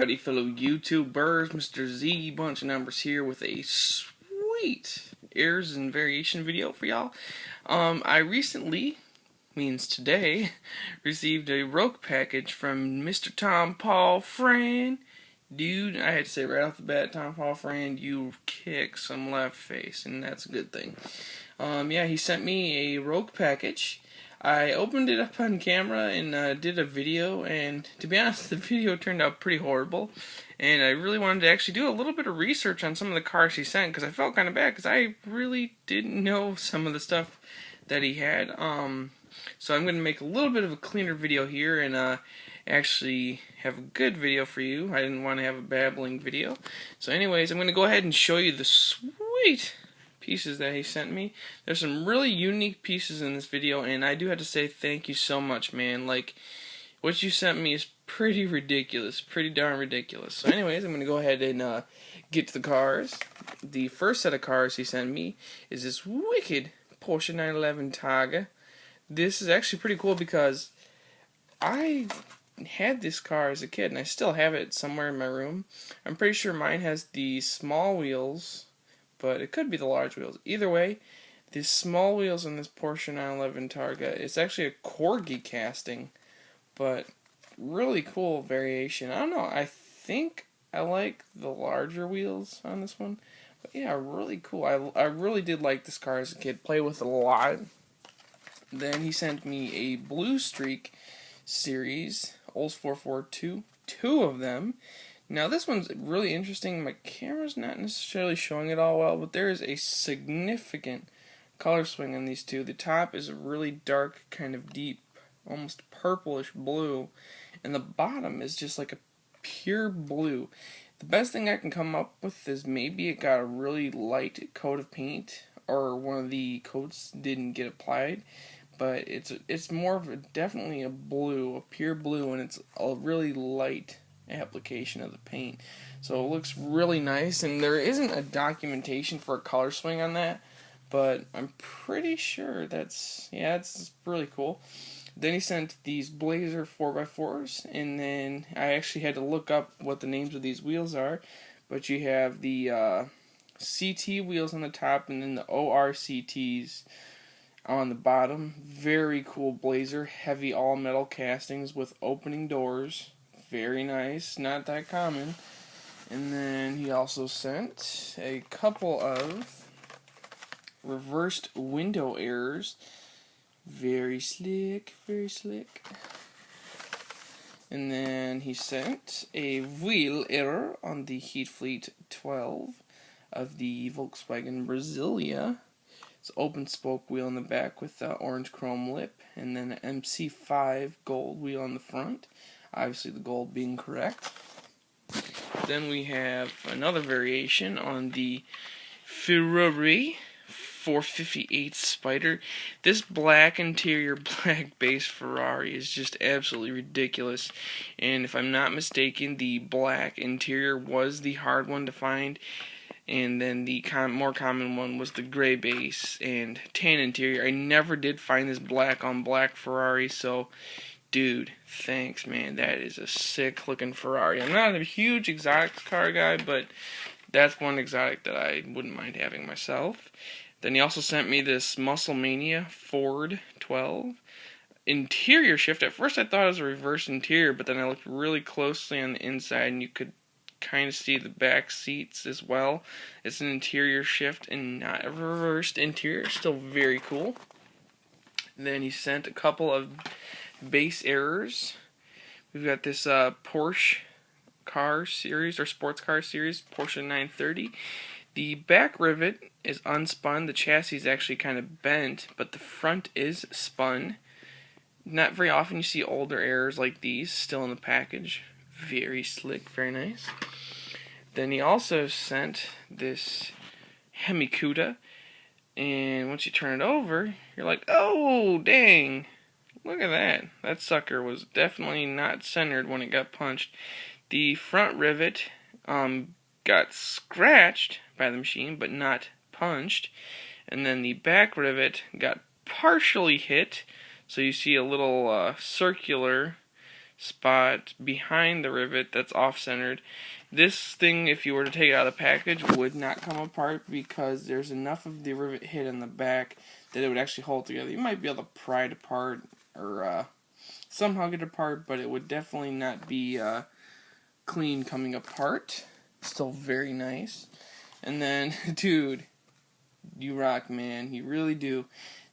everybody, fellow YouTubers. Mr. Z Bunch of Numbers here with a sweet errors and variation video for y'all. I recently, means today, received a RAOK package from Mr. Tompaulfran. Dude, I had to say right off the bat, Tompaulfran, you kick some left face, and that's a good thing. Yeah, he sent me a RAOK package. I opened it up on camera and did a video, and to be honest, the video turned out pretty horrible. And I really wanted to actually do a little bit of research on some of the cars he sent, because I felt kind of bad, because I really didn't know some of the stuff that he had. So I'm going to make a little bit of a cleaner video here, and actually have a good video for you. I didn't want to have a babbling video. So anyways, I'm going to go ahead and show you the sweet pieces that he sent me. There's some really unique pieces in this video, and I do have to say thank you so much, man. Like, what you sent me is pretty ridiculous, pretty darn ridiculous. So anyways, I'm going to go ahead and get to the cars. The first set of cars he sent me is this wicked Porsche 911 Targa. This is actually pretty cool because I had this car as a kid, and I still have it somewhere in my room. I'm pretty sure mine has the small wheels, but it could be the large wheels. Either way, the small wheels on this Porsche 911 Targa, it's actually a Corgi casting, but really cool variation. I don't know, I think I like the larger wheels on this one, but yeah, really cool. I really did like this car as a kid, play with it a lot. Then he sent me a Blue Streak series, Olds 442, two of them. Now this one's really interesting. My camera's not necessarily showing it all well, but there is a significant color swing on these two. The top is a really dark, kind of deep, almost purplish blue, and the bottom is just like a pure blue. The best thing I can come up with is maybe it got a really light coat of paint, or one of the coats didn't get applied, but it's more of definitely a blue, a pure blue, and it's a really light application of the paint, so it looks really nice. And there isn't a documentation for a color swing on that, but I'm pretty sure that's, yeah, it's really cool. Then he sent these Blazer 4x4s, and then I actually had to look up what the names of these wheels are, but you have the CT wheels on the top, and then the ORCTs on the bottom. Very cool Blazer, heavy all metal castings with opening doors. Very nice, not that common. And then he also sent a couple of reversed window errors. Very slick, very slick. And then he sent a wheel error on the Heat Fleet 12 of the Volkswagen Brasilia. It's open spoke wheel in the back with the orange chrome lip, and then an MC5 gold wheel on the front. Obviously the gold being correct. Then we have another variation on the Ferrari 458 Spider. This black interior, black base Ferrari is just absolutely ridiculous. And if I'm not mistaken, the black interior was the hard one to find. And then the more common one was the gray base and tan interior. I never did find this black on black Ferrari, so dude, thanks, man. That is a sick looking Ferrari. I'm not a huge exotic car guy, but that's one exotic that I wouldn't mind having myself. Then he also sent me this Muscle Mania Ford 12 interior shift. At first I thought it was a reverse interior, but then I looked really closely on the inside and you could kind of see the back seats as well. It's an interior shift and not a reversed interior. Still very cool. Then he sent a couple of base errors. We've got this Porsche car series, or sports car series, Porsche 930. The back rivet is unspun. The chassis is actually kind of bent, but the front is spun. Not very often you see older errors like these still in the package. Very slick, very nice. Then he also sent this Hemi-Cuda, and once you turn it over, you're like, oh, dang, look at that. That sucker was definitely not centered when it got punched. The front rivet got scratched by the machine, but not punched. And then the back rivet got partially hit, so you see a little circular spot behind the rivet that's off-centered. This thing, if you were to take it out of the package, would not come apart because there's enough of the rivet hit in the back that it would actually hold together. You might be able to pry it apart or somehow get it apart, but it would definitely not be clean coming apart. Still very nice. And then, dude, you rock, man. You really do.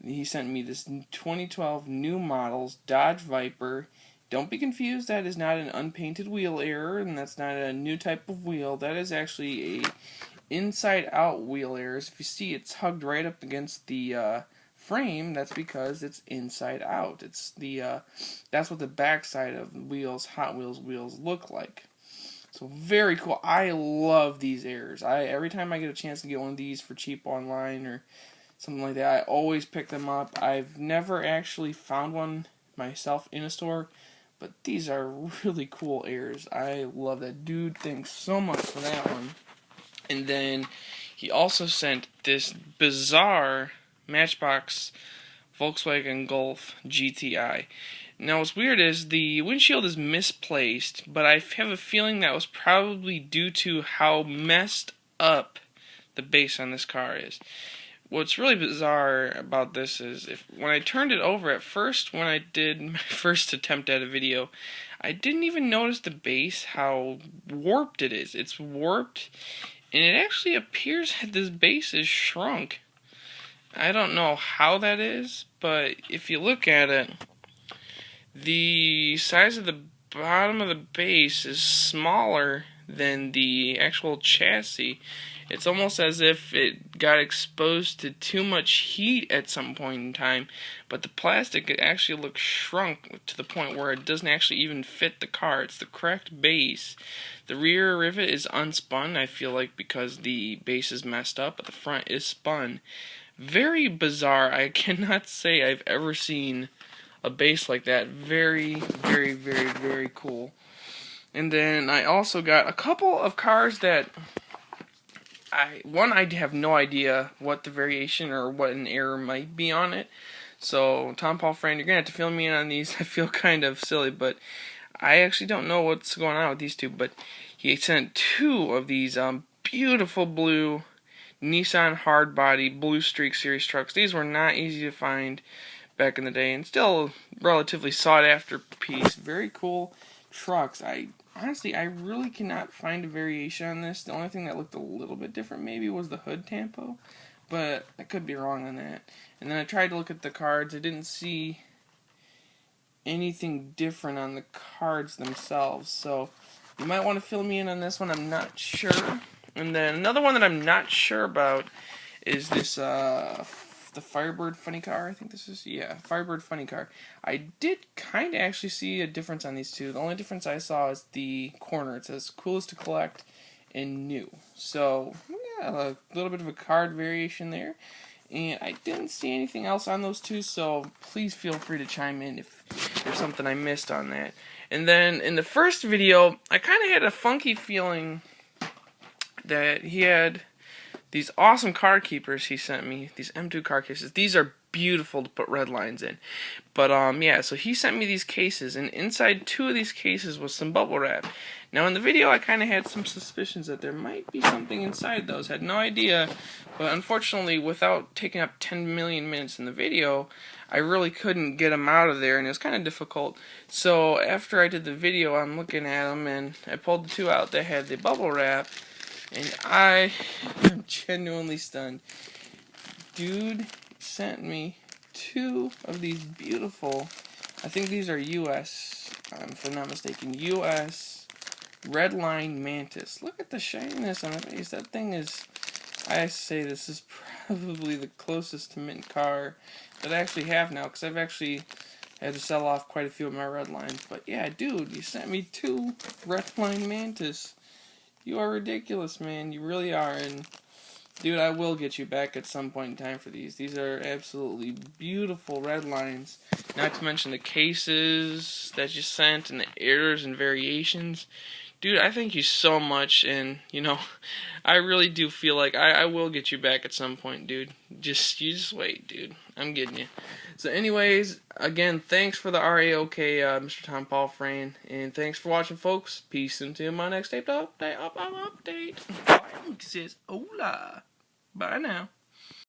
He sent me this 2012 new models Dodge Viper. Don't be confused, that is not an unpainted wheel error, and that's not a new type of wheel. That is actually a inside-out wheel error. If you see, it's hugged right up against the frame. That's because it's inside out. It's the that's what the backside of the wheels, Hot Wheels wheels, look like. So very cool. I love these errors. Every time I get a chance to get one of these for cheap online or something like that, I always pick them up. I've never actually found one myself in a store, but these are really cool errors. I love that. Dude, thanks so much for that one. And then he also sent this bizarre Matchbox Volkswagen Golf GTI. Now what's weird is the windshield is misplaced, but I have a feeling that was probably due to how messed up the base on this car is. What's really bizarre about this is when I turned it over at first, when I did my first attempt at a video, I didn't even notice the base, how warped it is. It's warped, and it actually appears that this base is shrunk. I don't know how that is, but if you look at it, the size of the bottom of the base is smaller than the actual chassis. It's almost as if it got exposed to too much heat at some point in time, but the plastic actually looks shrunk to the point where it doesn't actually even fit the car. It's the correct base. The rear rivet is unspun, I feel like, because the base is messed up, but the front is spun. Very bizarre. I cannot say I've ever seen a base like that. Very, very, very, very cool. And then I also got a couple of cars that I have no idea what the variation or what an error might be on it. So Tompaulfran, you're gonna have to fill me in on these. I feel kind of silly, but I actually don't know what's going on with these two. But he sent two of these beautiful blue Nissan hardbody Blue Streak series trucks. These were not easy to find back in the day, and still relatively sought after piece. Very cool trucks. Honestly, I really cannot find a variation on this. The only thing that looked a little bit different maybe was the hood tampo, but I could be wrong on that. And then I tried to look at the cards. I didn't see anything different on the cards themselves, so you might want to fill me in on this one. I'm not sure. And then another one that I'm not sure about is this the Firebird Funny Car. I think this is, yeah, Firebird Funny Car. I did kind of actually see a difference on these two. The only difference I saw is the corner. It says coolest to collect and new. So, yeah, a little bit of a card variation there. And I didn't see anything else on those two, so please feel free to chime in if there's something I missed on that. And then in the first video, I kind of had a funky feeling that he had these awesome car keepers he sent me, these M2 car cases. These are beautiful to put red lines in. But yeah, so he sent me these cases, and inside two of these cases was some bubble wrap. Now in the video I kind of had some suspicions that there might be something inside those. Had no idea, but unfortunately without taking up 10 million minutes in the video, I really couldn't get them out of there, and it was kind of difficult. So after I did the video, I'm looking at them, and I pulled the two out that had the bubble wrap, and I am genuinely stunned. Dude sent me two of these beautiful, I think these are US, if I'm not mistaken, US Redline Mantis. Look at the shininess on the face. That thing is, I say this is probably the closest to mint car that I actually have now, because I've actually had to sell off quite a few of my red lines. But yeah, dude, you sent me two Redline Mantis. You are ridiculous, man. You really are. And dude, I will get you back at some point in time for these. These are absolutely beautiful red lines. Not to mention the cases that you sent and the errors and variations. Dude, I thank you so much, and, I really do feel like I will get you back at some point, dude. You just wait, dude. I'm getting you. So anyways, again, thanks for the RAOK, Mr. Tompaulfran, and thanks for watching, folks. Peace until my next update. Says hola. Bye now.